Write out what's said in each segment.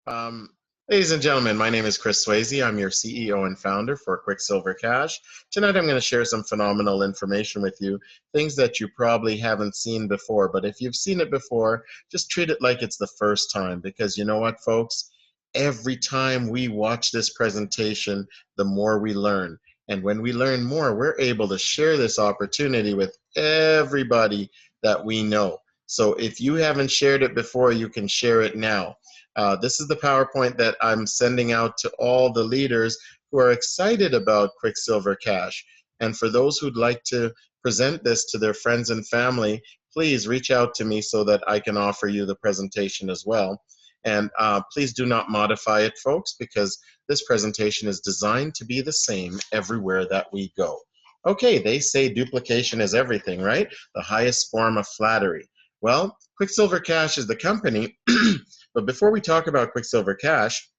Um, Ladies and gentlemen, my name is Chris Swayze. I'm your CEO and founder for Quicksilver Cash. Tonight I'm going to share some phenomenal information with you, things that you probably haven't seen before, but if you've seen it before, just treat it like it's the first time, because you know what, folks? Every time we watch this presentation, the more we learn. And when we learn more, we're able to share this opportunity with everybody that we know. So if you haven't shared it before, you can share it now. This is the PowerPoint that I'm sending out to all the leaders who are excited about Quicksilver Cash. And for those who'd like to present this to their friends and family, please reach out to me so that I can offer you the presentation as well. And please do not modify it, folks, because this presentation is designed to be the same everywhere that we go. Okay, they say duplication is everything, right? The highest form of flattery. Well, Quicksilver Cash is the company. But before we talk about Quicksilver Cash,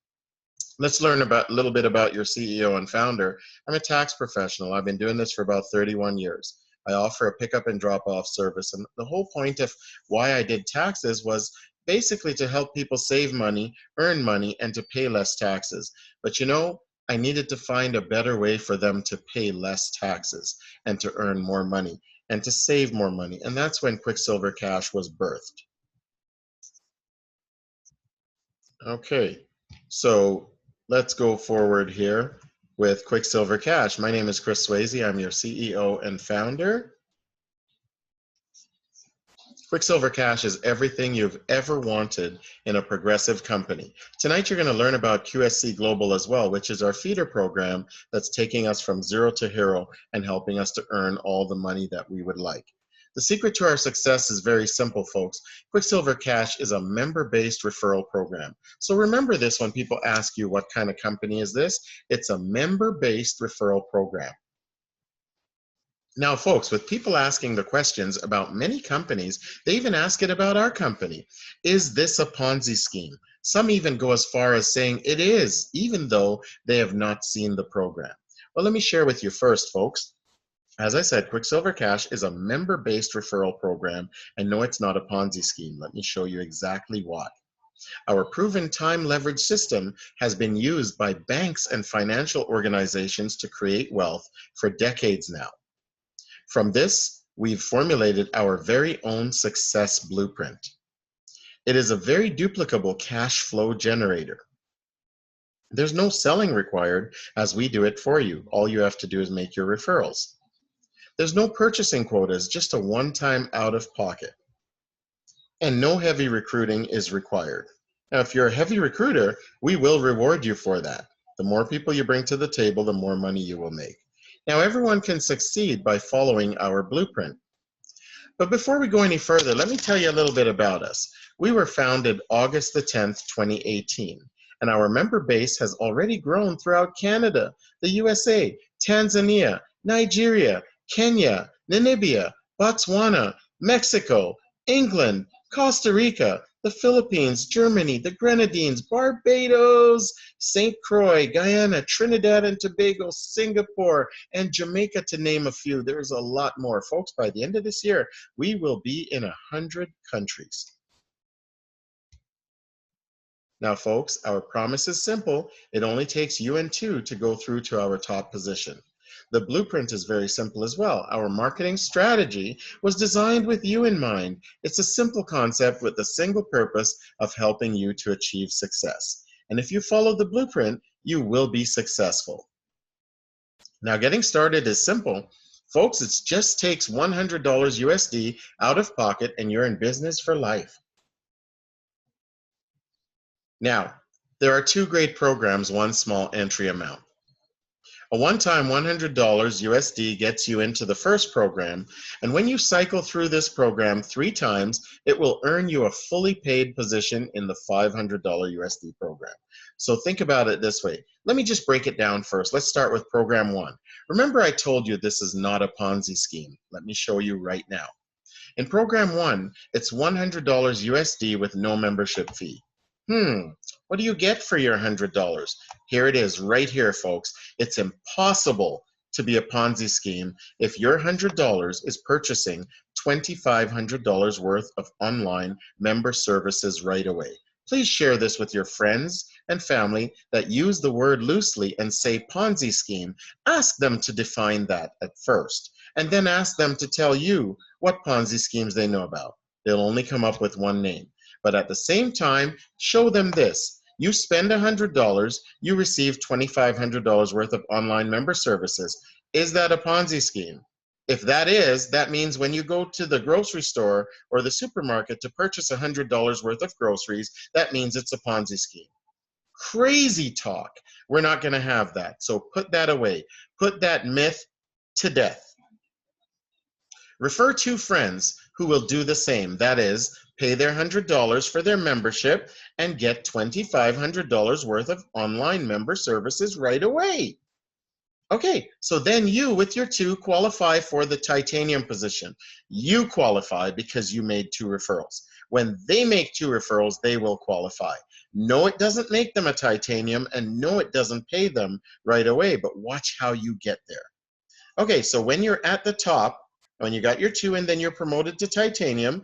let's learn a little bit about your CEO and founder. I'm a tax professional. I've been doing this for about 31 years. I offer a pickup and drop off service. And the whole point of why I did taxes was basically to help people save money, earn money, and to pay less taxes. But you know, I needed to find a better way for them to pay less taxes and to earn more money and to save more money. And that's when Quicksilver Cash was birthed. Okay, so let's go forward here with Quicksilver Cash. My name is Chris Swayze. I'm your CEO and founder. Quicksilver Cash is everything you've ever wanted in a progressive company. Tonight you're going to learn about QSC Global as well, which is our feeder program that's taking us from zero to hero and helping us to earn all the money that we would like. The secret to our success is very simple, folks. Quicksilver Cash is a member-based referral program. So remember this when people ask you what kind of company is this. It's a member-based referral program. Now, folks, with people asking the questions about many companies, they even ask it about our company. Is this a Ponzi scheme? Some even go as far as saying it is, even though they have not seen the program. Well, let me share with you first, folks. As I said, Quicksilver Cash is a member-based referral program, and no, it's not a Ponzi scheme. Let me show you exactly why. Our proven time leverage system has been used by banks and financial organizations to create wealth for decades now. From this, we've formulated our very own success blueprint. It is a very duplicable cash flow generator. There's no selling required as we do it for you. All you have to do is make your referrals. There's no purchasing quotas, just a one-time out-of-pocket. And no heavy recruiting is required. Now, if you're a heavy recruiter, we will reward you for that. The more people you bring to the table, the more money you will make. Now, everyone can succeed by following our blueprint. But before we go any further, let me tell you a little bit about us. We were founded August the 10th, 2018, and our member base has already grown throughout Canada, the USA, Tanzania, Nigeria, Kenya, Namibia, Botswana, Mexico, England, Costa Rica, the Philippines, Germany, the Grenadines, Barbados, St. Croix, Guyana, Trinidad and Tobago, Singapore, and Jamaica, to name a few. There's a lot more. Folks, by the end of this year, we will be in 100 countries. Now, folks, our promise is simple. It only takes you and two to go through to our top position. The blueprint is very simple as well. Our marketing strategy was designed with you in mind. It's a simple concept with the single purpose of helping you to achieve success. And if you follow the blueprint, you will be successful. Now, getting started is simple. Folks, it just takes $100 USD out of pocket and you're in business for life. Now, there are two great programs, one small entry amount. A one-time $100 USD gets you into the first program, and when you cycle through this program 3 times, it will earn you a fully paid position in the $500 USD program. So think about it this way. Let me just break it down first. Let's start with program 1. Remember, I told you this is not a Ponzi scheme. Let me show you right now. In program 1, it's $100 USD with no membership fee. What do you get for your $100? Here it is, right here, folks. It's impossible to be a Ponzi scheme if your $100 is purchasing $2,500 worth of online member services right away. Please share this with your friends and family that use the word loosely and say Ponzi scheme. Ask them to define that at first, and then ask them to tell you what Ponzi schemes they know about. They'll only come up with one name. But at the same time, show them this. You spend $100, you receive $2,500 worth of online member services. Is that a Ponzi scheme? If that is, that means when you go to the grocery store or the supermarket to purchase $100 worth of groceries, that means it's a Ponzi scheme. Crazy talk. We're not going to have that. So put that away. Put that myth to death. Refer to friends who will do the same. That is, pay their $100 for their membership and get $2,500 worth of online member services right away. Okay, so then you, with your 2, qualify for the titanium position. You qualify because you made 2 referrals. When they make 2 referrals, they will qualify. No, it doesn't make them a titanium, and no, it doesn't pay them right away, but watch how you get there. Okay, so when you're at the top, when you got your 2 and then you're promoted to titanium,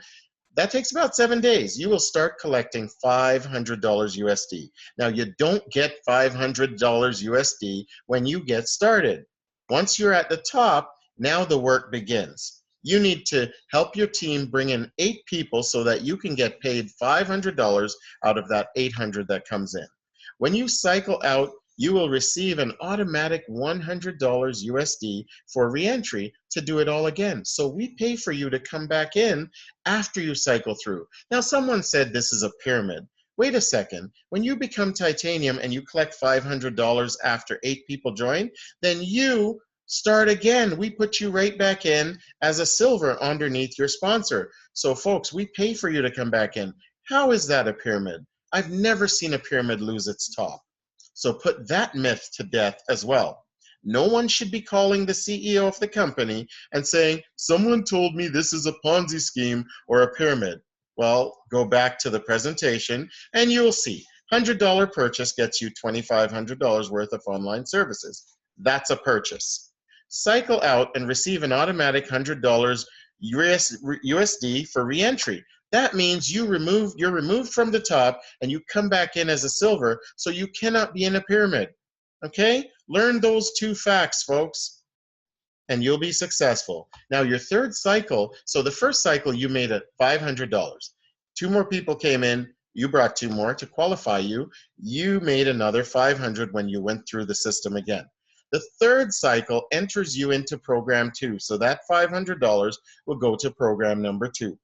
that takes about 7 days. You will start collecting $500 USD. Now, you don't get $500 USD when you get started. Once you're at the top, now the work begins. You need to help your team bring in 8 people so that you can get paid $500 out of that $800 that comes in. When you cycle out, you will receive an automatic $100 USD for reentry to do it all again. So we pay for you to come back in after you cycle through. Now, someone said this is a pyramid. Wait a second. When you become titanium and you collect $500 after 8 people join, then you start again. We put you right back in as a silver underneath your sponsor. So folks, we pay for you to come back in. How is that a pyramid? I've never seen a pyramid lose its top. So put that myth to death as well. No one should be calling the CEO of the company and saying, someone told me this is a Ponzi scheme or a pyramid. Well, go back to the presentation and you'll see. $100 purchase gets you $2,500 worth of online services. That's a purchase. Cycle out and receive an automatic $100 USD for reentry. That means you're removed from the top and you come back in as a silver, so you cannot be in a pyramid. Okay? Learn those 2 facts, folks, and you'll be successful. Now, your 3rd cycle, so the first cycle you made at $500. 2 more people came in, you brought 2 more to qualify you. You made another $500 when you went through the system again. The 3rd cycle enters you into program 2, so that $500 will go to program number 2.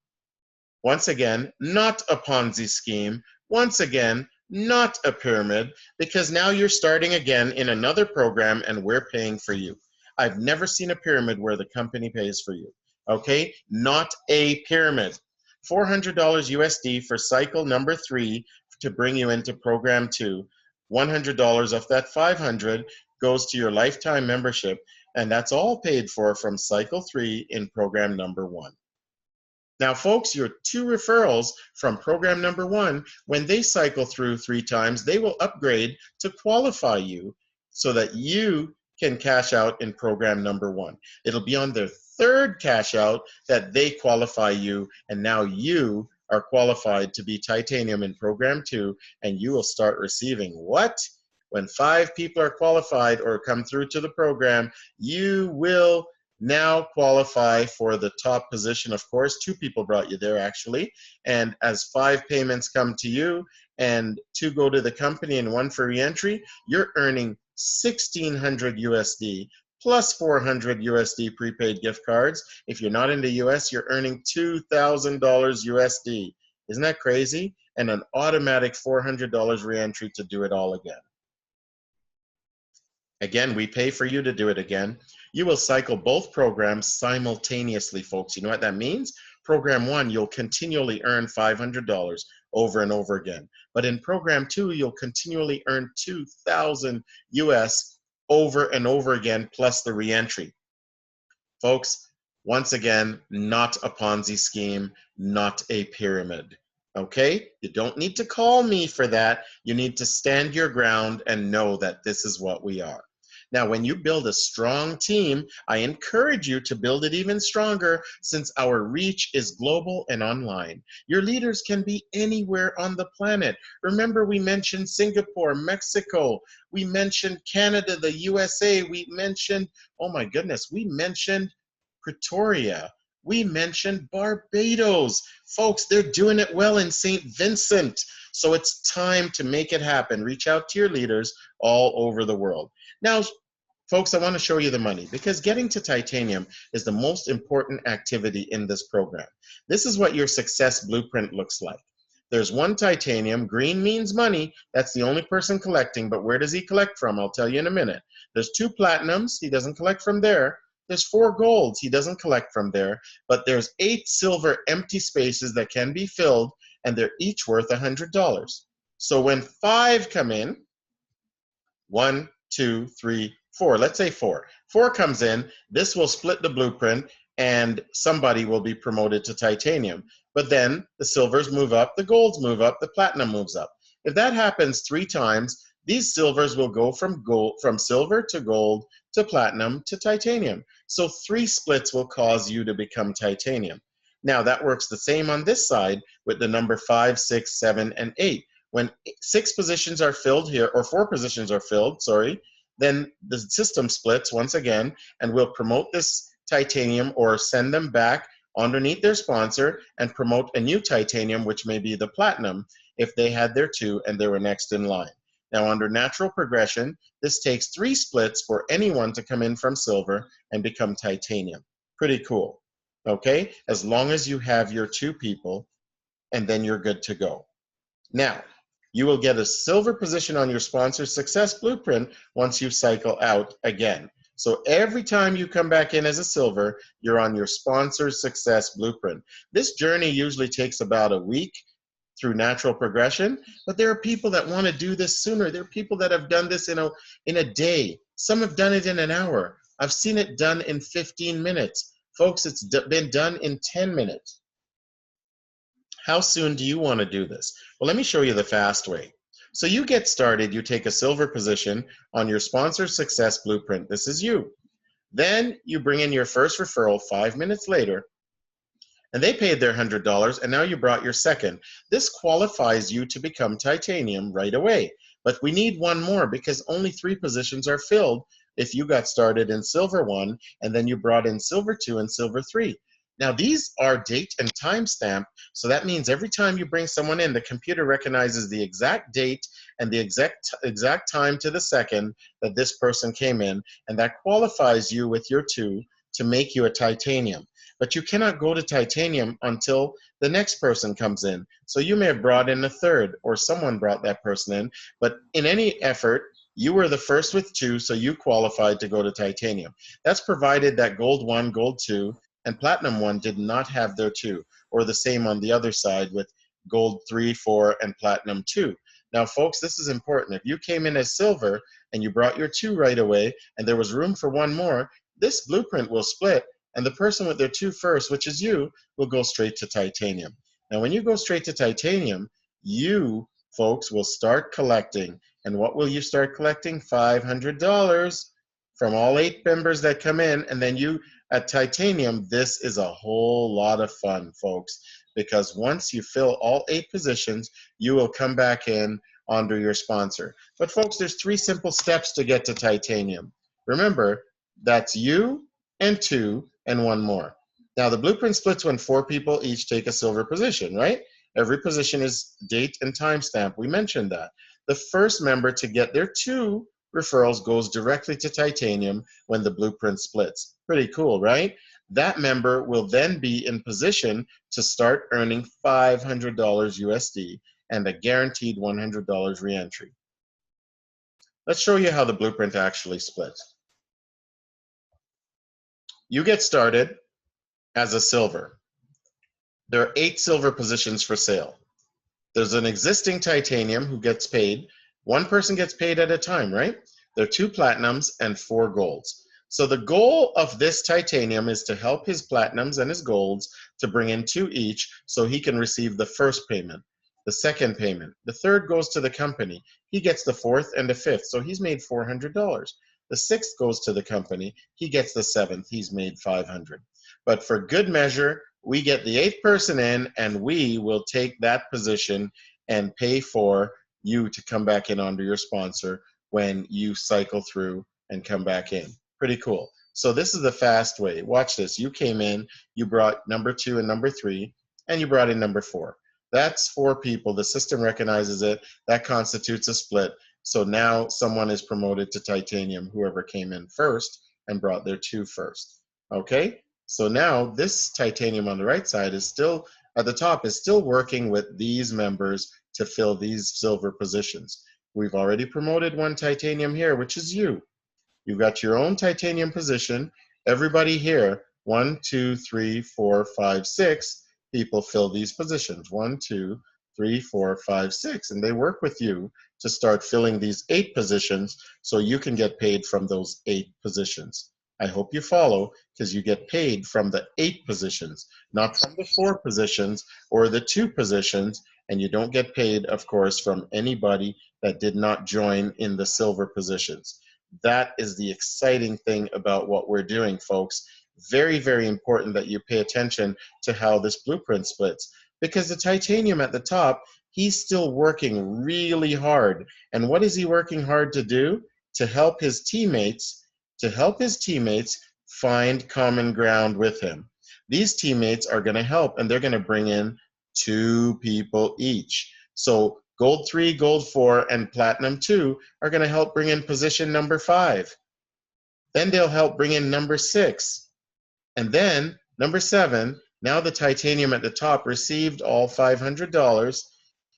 Once again, not a Ponzi scheme. Once again, not a pyramid, because now you're starting again in another program and we're paying for you. I've never seen a pyramid where the company pays for you. Okay? Not a pyramid. $400 USD for cycle number 3 to bring you into program 2. $100 of that $500 goes to your lifetime membership, and that's all paid for from cycle 3 in program number 1. Now, folks, your 2 referrals from program number 1, when they cycle through 3 times, they will upgrade to qualify you so that you can cash out in program number 1. It'll be on their 3rd cash out that they qualify you, and now you are qualified to be titanium in program 2, and you will start receiving what? When 5 people are qualified or come through to the program, you will now qualify for the top position. Of course, 2 people brought you there actually, and as 5 payments come to you and 2 go to the company and 1 for reentry, you're earning $1,600 USD plus $400 USD prepaid gift cards. If you're not in the US, you're earning $2,000 USD. Isn't that crazy? And an automatic $400 reentry to do it all again. Again, we pay for you to do it again. You will cycle both programs simultaneously, folks. You know what that means? Program 1, you'll continually earn $500 over and over again. But in program 2, you'll continually earn $2,000 US over and over again, plus the reentry. Folks, once again, not a Ponzi scheme, not a pyramid. Okay? You don't need to call me for that. You need to stand your ground and know that this is what we are. Now, when you build a strong team, I encourage you to build it even stronger since our reach is global and online. Your leaders can be anywhere on the planet. Remember, we mentioned Singapore, Mexico, we mentioned Canada, the USA, we mentioned, oh my goodness, we mentioned Pretoria. We mentioned Barbados. Folks, they're doing it well in St. Vincent. So it's time to make it happen. Reach out to your leaders all over the world. Now, folks, I want to show you the money because getting to titanium is the most important activity in this program. This is what your success blueprint looks like. There's one titanium. Green means money. That's the only person collecting. But where does he collect from? I'll tell you in a minute. There's 2 platinums. He doesn't collect from there. There's 4 golds. He doesn't collect from there. But there's 8 silver empty spaces that can be filled, and they're each worth $100. So when 5 come in, 1, 2, 3, 4. Let's say 4. 4 comes in. This will split the blueprint, and somebody will be promoted to titanium. But then the silvers move up, the golds move up, the platinum moves up. If that happens 3 times, these silvers will go from silver to gold to platinum to titanium. So 3 splits will cause you to become titanium. Now that works the same on this side with the number 5, 6, 7, and 8. When 6 positions are filled here, or 4 positions are filled, sorry, then the system splits once again, and we'll promote this titanium or send them back underneath their sponsor and promote a new titanium, which may be the platinum, if they had their 2 and they were next in line. Now, under natural progression, this takes 3 splits for anyone to come in from silver and become titanium. Pretty cool, okay? As long as you have your 2 people, and then you're good to go. Now, you will get a silver position on your sponsor's success blueprint once you cycle out again. So every time you come back in as a silver, you're on your sponsor's success blueprint. This journey usually takes about a week through natural progression, but there are people that want to do this sooner. There are people that have done this in a day. Some have done it in an hour. I've seen it done in 15 minutes. Folks, it's been done in 10 minutes. How soon do you want to do this? Well, let me show you the fast way. So you get started, you take a silver position on your sponsor's success blueprint. This is you. Then you bring in your first referral 5 minutes later, and they paid their $100, and now you brought your second. This qualifies you to become titanium right away. But we need one more because only 3 positions are filled if you got started in silver 1, and then you brought in silver 2 and silver 3. Now, these are date and time stamped, so that means every time you bring someone in, the computer recognizes the exact date and the exact time to the second that this person came in, and that qualifies you with your 2 to make you a titanium. But you cannot go to titanium until the next person comes in. So you may have brought in a 3rd, or someone brought that person in, but in any effort, you were the first with 2, so you qualified to go to titanium. That's provided that gold 1, gold 2, and platinum 1 did not have their 2, or the same on the other side with gold 3, 4, and platinum 2. Now, folks, this is important. If you came in as silver and you brought your 2 right away and there was room for 1 more, this blueprint will split, and the person with their 2 first, which is you, will go straight to titanium. Now, when you go straight to titanium, you, folks, will start collecting. And what will you start collecting? $500 from all 8 members that come in, and then you, at titanium, this is a whole lot of fun, folks, because once you fill all 8 positions, you will come back in under your sponsor. But folks, there's 3 simple steps to get to titanium. Remember, that's you and 2 and 1 more. Now, the blueprint splits when 4 people each take a silver position, right? Every position is date and time stamp. We mentioned that. The first member to get their 2 referrals goes directly to titanium when the blueprint splits. Pretty cool, right? That member will then be in position to start earning $500 USD and a guaranteed $100 reentry. Let's show you how the blueprint actually splits. You get started as a silver. There are 8 silver positions for sale. There's an existing titanium who gets paid. 1 person gets paid at a time, right? There are 2 platinums and 4 golds. So the goal of this titanium is to help his platinums and his golds to bring in 2 each so he can receive the first payment, the second payment. The third goes to the company. He gets the 4th and the 5th, so he's made $400. The 6th goes to the company. He gets the 7th. He's made 500. But for good measure, we get the 8th person in, and we will take that position and pay for you to come back in under your sponsor when you cycle through and come back in. Pretty cool. So this is the fast way. Watch this. You came in, you brought number 2 and number 3, and you brought in number 4. That's 4 people. The system recognizes it. That constitutes a split. So now someone is promoted to titanium, whoever came in first and brought their 2 first. Okay? So now this titanium on the right side is still, at the top, is still working with these members to fill these silver positions. We've already promoted 1 titanium here, which is you. You've got your own titanium position. Everybody here, 1, 2, 3, 4, 5, 6 people fill these positions. 1, 2, 3, 4, 5, 6. And they work with you to start filling these 8 positions so you can get paid from those 8 positions. I hope you follow, because you get paid from the 8 positions, not from the 4 positions or the 2 positions, and you don't get paid, of course, from anybody that did not join in the silver positions. That is the exciting thing about what we're doing, folks. Very, very important that you pay attention to how this blueprint splits, because the titanium at the top, he's still working really hard. And what is he working hard to do? To help his teammates find common ground with him. These teammates are going to help, and they're going to bring in 2 people each. So gold 3, gold 4, and platinum 2 are going to help bring in position number 5. Then they'll help bring in number 6. And then number 7, now the titanium at the top received all $500.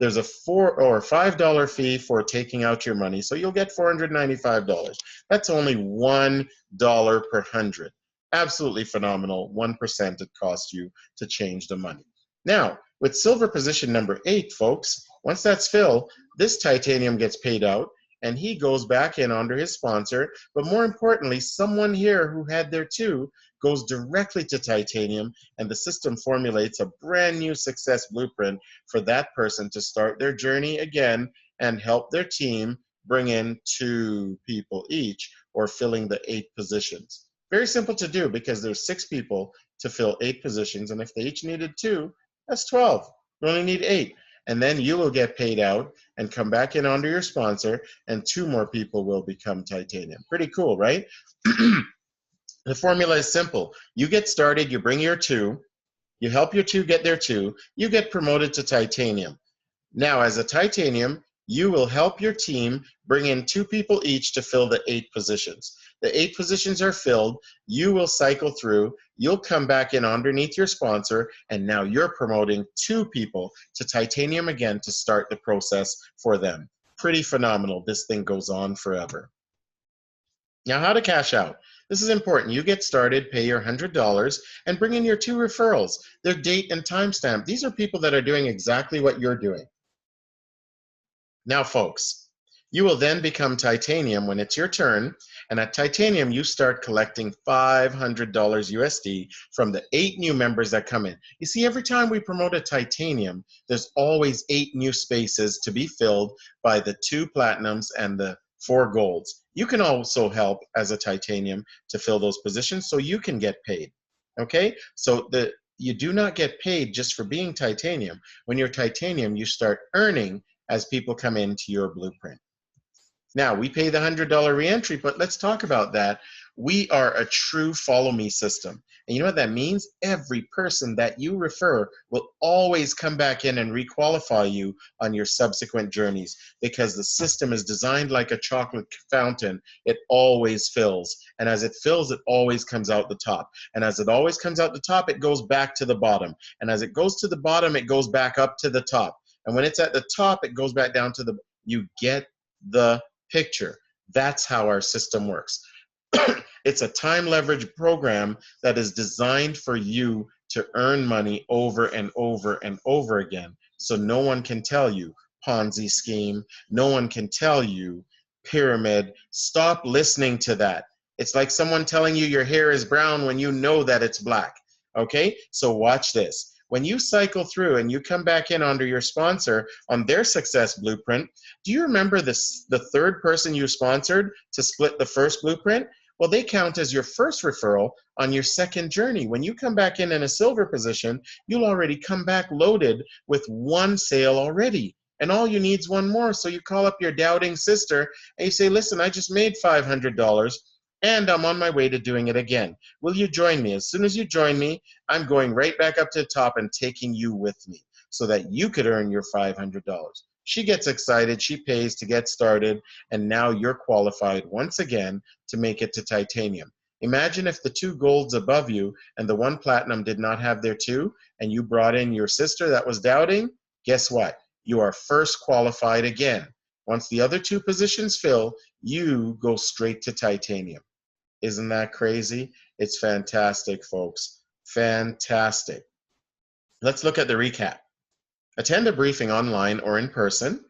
There's a $4 or $5 fee for taking out your money, so you'll get $495. That's only $1 per 100. Absolutely phenomenal. 1% it costs you to change the money. Now, with silver position number 8, folks, once that's filled, this titanium gets paid out, and he goes back in under his sponsor. But more importantly, someone here who had their 2 goes directly to titanium, and the system formulates a brand new success blueprint for that person to start their journey again and help their team bring in 2 people each, or filling the 8 positions. Very simple to do, because there's 6 people to fill 8 positions, and if they each needed 2, that's 12. You only need 8. And then you will get paid out and come back in under your sponsor, and 2 more people will become titanium. Pretty cool, right? The formula is simple. You get started, you bring your 2, you help your 2 get their 2, you get promoted to titanium. Now, as a titanium, you will help your team bring in 2 people each to fill the 8 positions. The 8 positions are filled, you will cycle through, you'll come back in underneath your sponsor, and now you're promoting 2 people to titanium again to start the process for them. Pretty phenomenal. This thing goes on forever. Now, how to cash out. This is important. You get started, pay your $100, and bring in your 2 referrals, their date and timestamp. These are people that are doing exactly what you're doing. Now, folks, you will then become titanium when it's your turn, and at titanium, you start collecting $500 USD from the 8 new members that come in. You see, every time we promote a titanium, there's always 8 new spaces to be filled by the 2 platinums and the 4 golds. You can also help as a titanium to fill those positions so you can get paid. Okay? So you do not get paid just for being titanium. When you're titanium, you start earning as people come into your blueprint. Now, we pay the $100 reentry, but let's talk about that. We are a true follow me system. And you know what that means? Every person that you refer will always come back in and requalify you on your subsequent journeys, because the system is designed like a chocolate fountain. It always fills. And as it fills, it always comes out the top. And as it always comes out the top, it goes back to the bottom. And as it goes to the bottom, it goes back up to the top. And when it's at the top, it goes back down to you get the picture. That's how our system works. It's a time leverage program that is designed for you to earn money over and over and over again. So no one can tell you Ponzi scheme. No one can tell you pyramid. Stop listening to that. It's like someone telling you your hair is brown when you know that it's black. Okay? So watch this. when you cycle through and you come back in under your sponsor on their success blueprint, do you remember the third person you sponsored to split the first blueprint? Well, they count as your first referral on your second journey. When you come back in a silver position, you'll already come back loaded with one sale already. And all you need is one more. So you call up your doubting sister and you say, listen, I just made $500 and I'm on my way to doing it again. Will you join me? As soon as you join me, I'm going right back up to the top and taking you with me so that you could earn your $500. She gets excited, she pays to get started, and now you're qualified once again to make it to titanium. Imagine if the two golds above you and the one platinum did not have their two, and you brought in your sister that was doubting. Guess what? You are first qualified again. Once the other two positions fill, you go straight to titanium. Isn't that crazy? It's fantastic, folks. Fantastic. Let's look at the recap. Attend a briefing online or in person.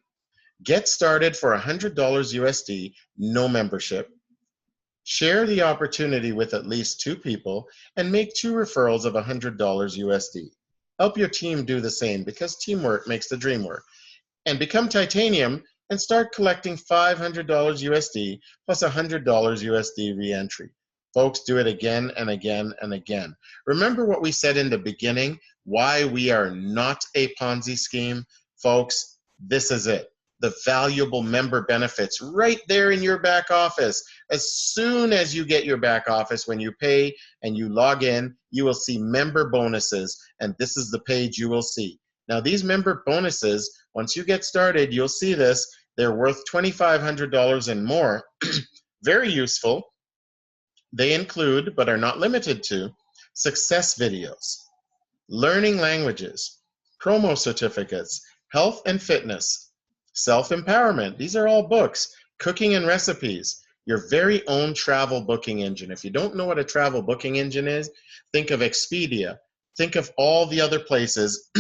Get started for $100 USD, no membership. Share the opportunity with at least 2 people and make 2 referrals of $100 USD. Help your team do the same because teamwork makes the dream work. And become titanium and start collecting $500 USD plus $100 USD re-entry. Folks, do it again and again and again. Remember what we said in the beginning, why we are not a Ponzi scheme? Folks, this is it. The valuable member benefits right there in your back office. As soon as you get your back office, when you pay and you log in, you will see member bonuses, and this is the page you will see. Now, these member bonuses, once you get started, you'll see this. They're worth $2,500 and more. Very useful. They include, but are not limited to, success videos, learning languages, promo certificates, health and fitness, self-empowerment. These are all books, cooking and recipes, your very own travel booking engine. If you don't know what a travel booking engine is, think of Expedia. Think of all the other places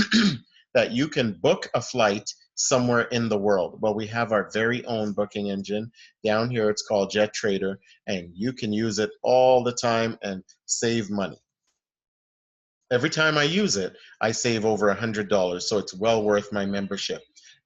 that you can book a flight somewhere in the world. Well, we have our very own booking engine. Down here, it's called Jet Trader, and you can use it all the time and save money. Every time I use it, I save over $100, so it's well worth my membership.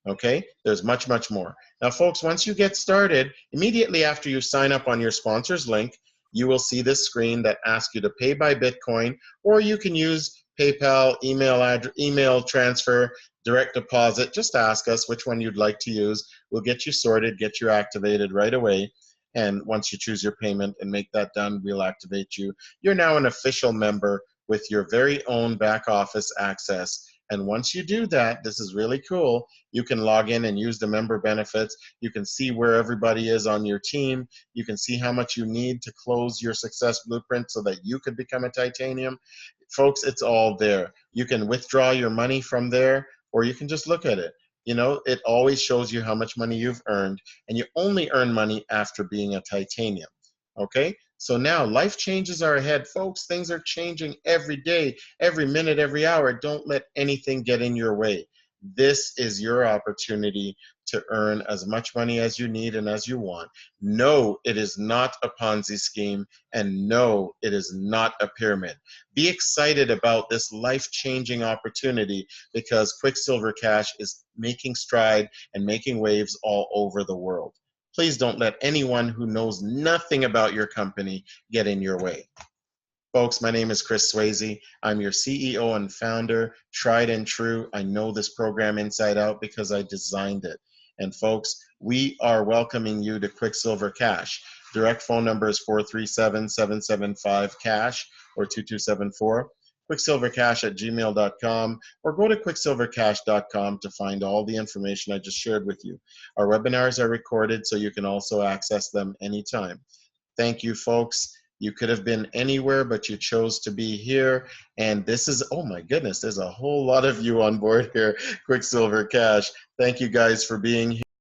Okay, there's much, much more. Now, folks, once you get started, immediately after you sign up on your sponsor's link, you will see this screen that asks you to pay by Bitcoin, or you can use PayPal, email transfer, direct deposit. Just ask us which one you'd like to use. We'll get you sorted, get you activated right away. And once you choose your payment and make that done, we'll activate you. You're now an official member with your very own back office access. And once you do that, this is really cool, you can log in and use the member benefits. You can see where everybody is on your team. You can see how much you need to close your success blueprint so that you could become a titanium. Folks, it's all there. You can withdraw your money from there, or you can just look at it. You know, it always shows you how much money you've earned, and you only earn money after being a titanium. Okay? So now life changes are ahead, folks. Things are changing every day, every minute, every hour. Don't let anything get in your way. This is your opportunity to earn as much money as you need and as you want. No, it is not a Ponzi scheme, and no, it is not a pyramid. Be excited about this life-changing opportunity because Quicksilver Cash is making stride and making waves all over the world. Please don't let anyone who knows nothing about your company get in your way. Folks, my name is Chris Swayze. I'm your CEO and founder, tried and true. I know this program inside out because I designed it. And folks, we are welcoming you to Quicksilver Cash. Direct phone number is 437-775-CASH or 2274. quicksilvercash@gmail.com, or go to quicksilvercash.com to find all the information I just shared with you. Our webinars are recorded, so you can also access them anytime. Thank you, folks. You could have been anywhere, but you chose to be here. And this is, oh my goodness, there's a whole lot of you on board here, Quicksilver Cash. Thank you guys for being here.